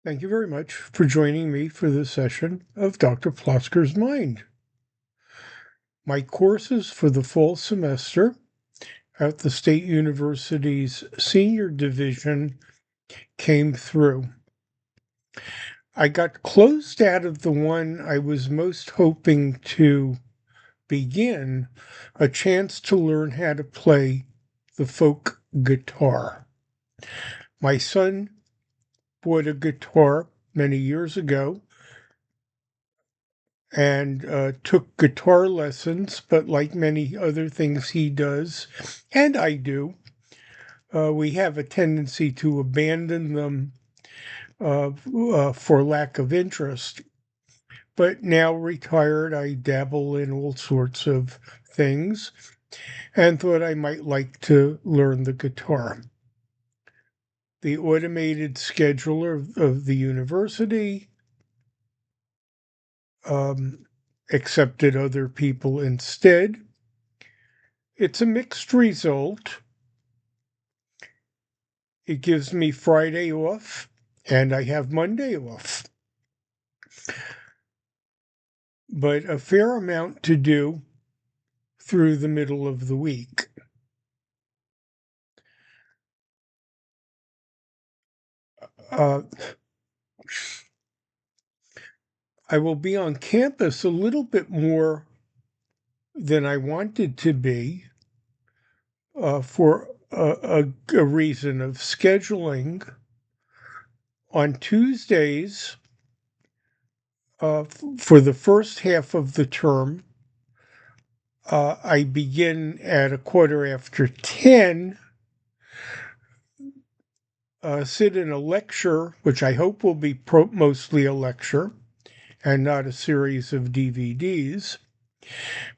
Thank you very much for joining me for this session of Dr. Plotzker's Mind. My courses for the fall semester at the State University's Senior Division came through. I got closed out of the one I was most hoping to begin, a chance to learn how to play the folk guitar. My son bought a guitar many years ago and took guitar lessons, but like many other things he does, and I do, we have a tendency to abandon them for lack of interest. But now retired, I dabble in all sorts of things and thought I might like to learn the guitar. The automated scheduler of the university um, accepted other people instead. It's a mixed result. It gives me Friday off and I have Monday off, but a fair amount to do through the middle of the week. Uh, I will be on campus a little bit more than I wanted to be for a reason of scheduling. On Tuesdays, for the first half of the term, I begin at 10:15, sit in a lecture, which I hope will be mostly a lecture and not a series of DVDs.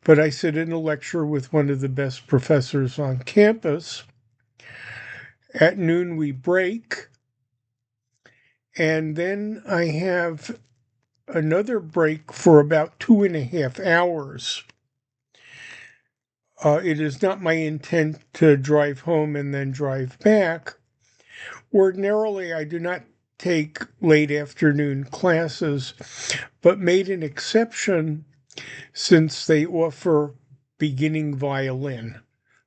But I sit in a lecture with one of the best professors on campus. At noon, we break. And then I have another break for about 2.5 hours. It is not my intent to drive home and then drive back. Ordinarily, I do not take late afternoon classes, but made an exception since they offer beginning violin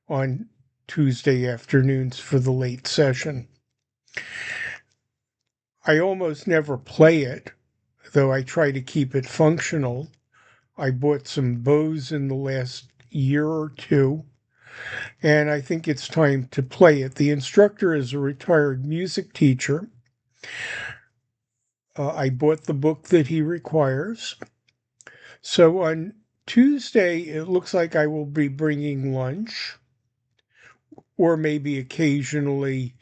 on Tuesday afternoons for the late session. I almost never play it, though I try to keep it functional. I bought some bows in the last year or two, and I think it's time to play it. The instructor is a retired music teacher. I bought the book that he requires. So on Tuesday, it looks like I will be bringing lunch, or maybe occasionally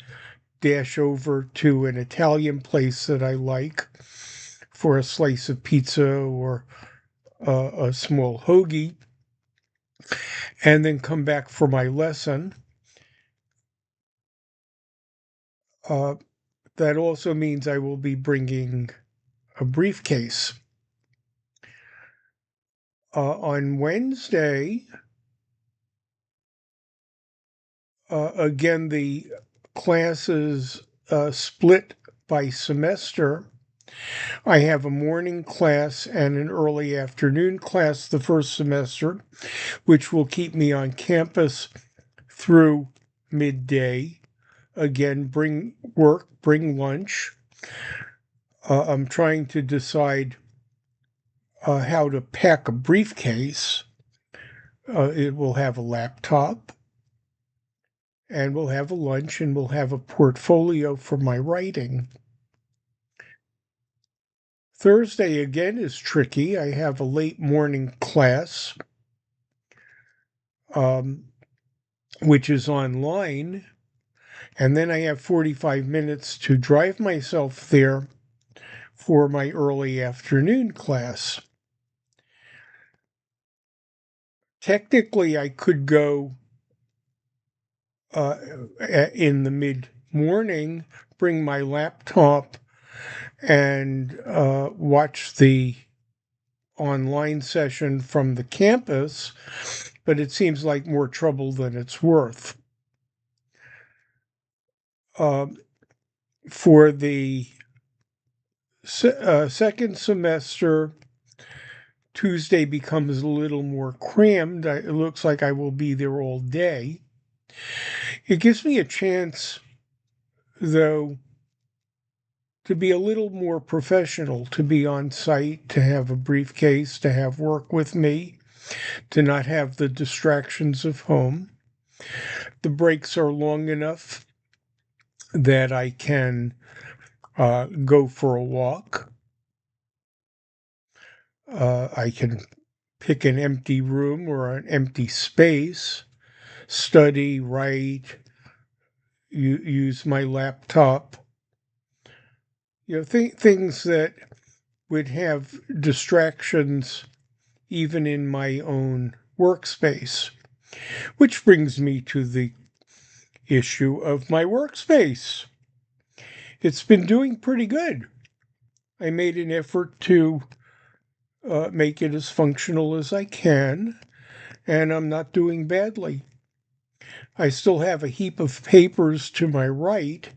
dash over to an Italian place that I like for a slice of pizza or a small hoagie, and then come back for my lesson. Uh, that also means I will be bringing a briefcase. On Wednesday, again, the classes split by semester. I have a morning class and an early afternoon class the first semester, which will keep me on campus through midday. Again, bring work, bring lunch. I'm trying to decide how to pack a briefcase. It will have a laptop, and we'll have a lunch, and we'll have a portfolio for my writing. Thursday again is tricky. I have a late morning class, um, which is online, and then I have 45 minutes to drive myself there for my early afternoon class. Technically, I could go in the mid morning, bring my laptop and watch the online session from the campus, but it seems like more trouble than it's worth. Uh, for the Second semester, Tuesday becomes a little more crammed. It looks like I will be there all day. It gives me a chance, though, to be a little more professional, to be on site, to have a briefcase, to have work with me, to not have the distractions of home. The breaks are long enough that I can go for a walk. I can pick an empty room or an empty space, study, write, use my laptop. Things that would have distractions even in my own workspace. Which brings me to the issue of my workspace. It's been doing pretty good. I made an effort to make it as functional as I can, and I'm not doing badly. I still have a heap of papers to my right,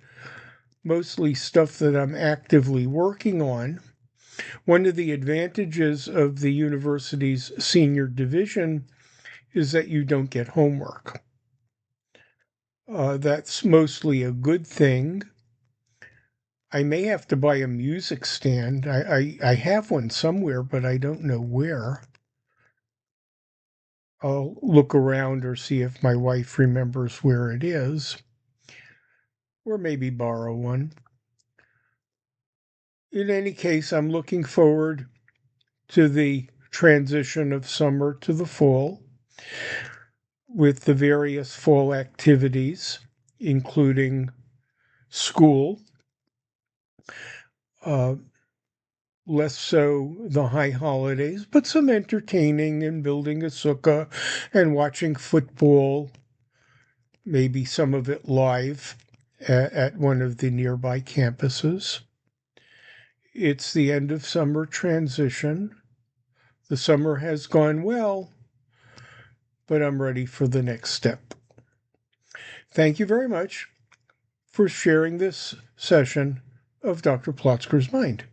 mostly stuff that I'm actively working on. One of the advantages of the university's senior division is that you don't get homework. That's mostly a good thing. I may have to buy a music stand. I have one somewhere, but I don't know where. I'll look around or see if my wife remembers where it is, or maybe borrow one. In any case, I'm looking forward to the transition of summer to the fall with the various fall activities, including school, uh, less so the high holidays, but some entertaining and building a sukkah and watching football, maybe some of it live at one of the nearby campuses. It's the end of summer transition. The summer has gone well, but I'm ready for the next step. Thank you very much for sharing this session of Dr. Plotzker's Mind.